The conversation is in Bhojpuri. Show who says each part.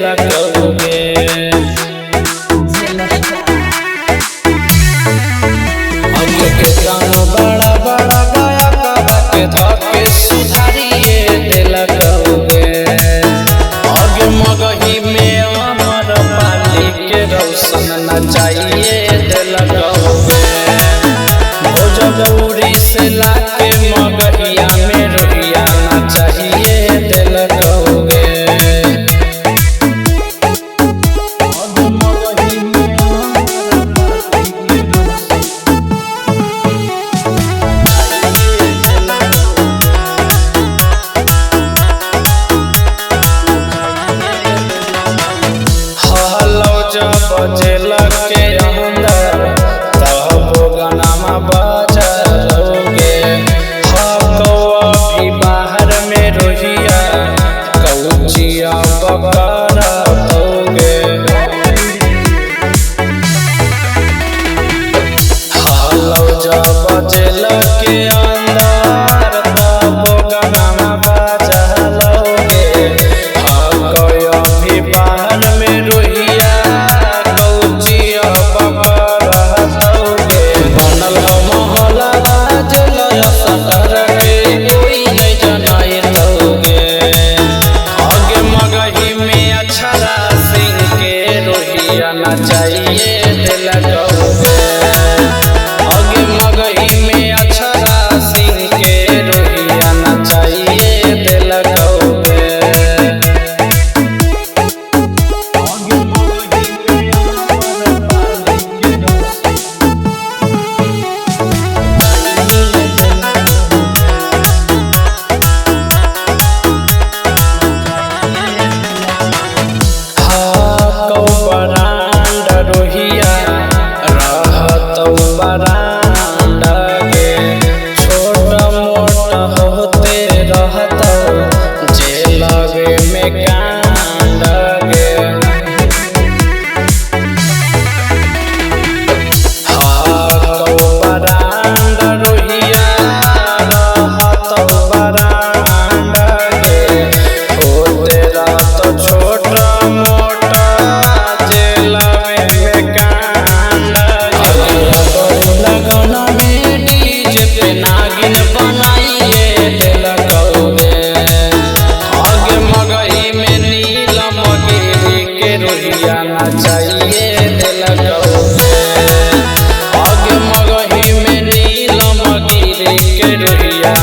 Speaker 1: लगोगे। आगे के काम बड़ा बड़ा गाया कबा के धके सुधारिए दे लगोगे। आगे मगही में अमर पाली के रोशन नचाइए दे लगोगे। भोजपुरी से लाके मगहिया में रोहिया नचाइए दे लगोगे। बजेल के अंदर तब गनमा बजलोगे। अभी बाहर में रोहिया कौचिया बकरा दोगे। हलो जब बजेल के अंदर तब गनमा बजलोगे। अभी बाहर में रोहिया नचाइए दे लगोगे। आगे मगही में अक्षरा सिंह के रोहिया नचाइए दे लगोगे। रोहिया रहत बरांडा के छोट मोट होते रहत जे लगे में कांड गे। बरांडा रोहिया रहत बरांडा के होते रहत छोट मोट लगौना में डीजे पे नागिन बनाइए दे लगोगे। आगे मगही में नीलम गिरी के रोहिया नचाइए दे लगोगे। आगे मगही में नीलम गिरी के रोहिया